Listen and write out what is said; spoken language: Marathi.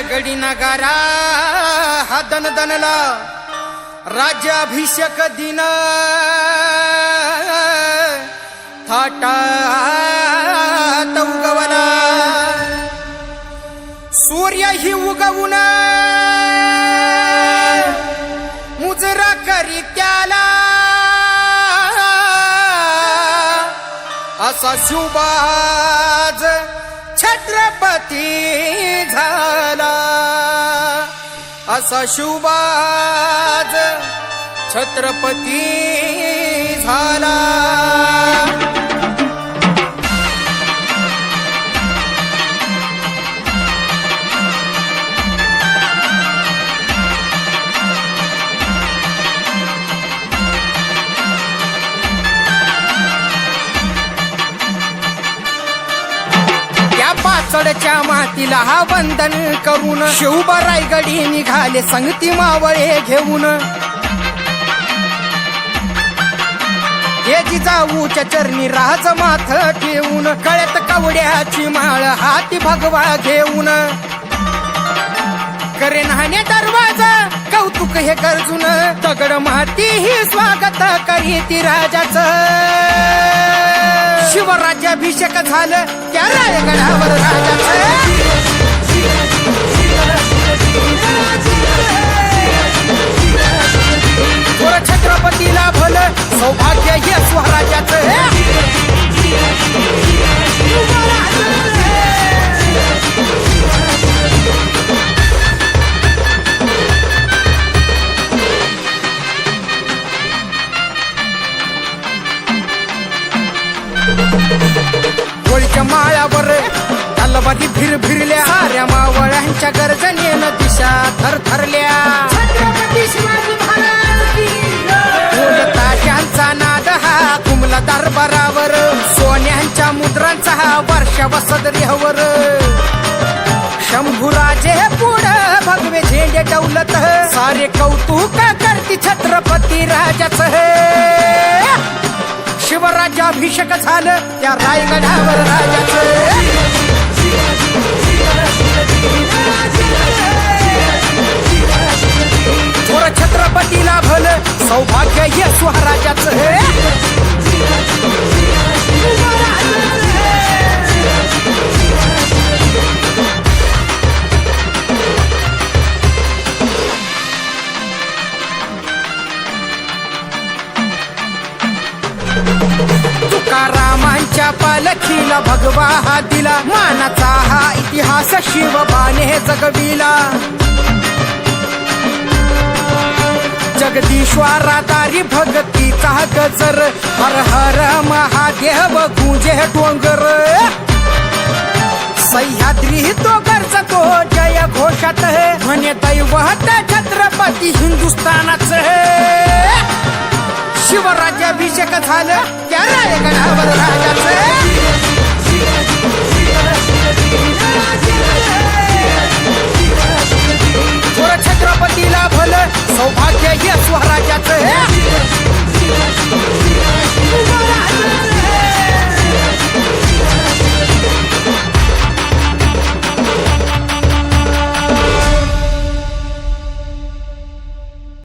रायगडी नगारा हा दनदनला राज्याभिषेक दिन थाटात उगवला सूर्य ही उगवून मुजरा करी त्याला असा शुभाज छत्रपती झाला असा शुभाज छत्रपती झाला पाचडच्या मातीला हा वंदन करून शिवबा रायगडी निघाले संगती मावळे घेऊन हे जिजाऊच्या चरणी राज माथ ठेवून कळ्यात कवड्याची माळ हाती भगवा घेऊन करे नाणे दरवाजा कौतुक हे गरजून दगड माती ही स्वागत करीती राजाचं शिवराज्याभिषेक झालं त्या रायगडावर राजाचं थोर छत्रपतीला भलं सौभाग्य हे स्वराज्याचं गोळीच्या माळ्यावर तलवारी भिरभिरल्या साऱ्या मावळ्यांच्या गर्जनेनं दिशा थरथरल्या छत्रपती शिवाजी महाराज ताशांचा नाद हा कुमला दरबारावर सोन्यांच्या मुद्रांचा हा वर्ष वसदरीवर शंभूराजे पुढं भगवे झेंडे डौलत सारे कौतुक करती छत्रपती राजाचं शिवराज्याभिषेक झालं त्या रायगडावर राजाचं थोर छत्रपतीला भलं सौभाग्य हे स्वराज्याचं तुकारामांच्या पालखीला भगवा हा दिला मानाचा हा इतिहास शिवबाने जगविला जगदीश्वरा दारी भगतीचा गजर हर हर महादेव गुंजे डोंगर सह्याद्री तो गरजतो जय घोषात म्हणे दैवत छत्रपती हिंदुस्थानाचं शिवराज्याभिषेक झालं त्या रायगडावर राजाचं थोर छत्रपतीला भलं सौभाग्य हे स्वराज्याचं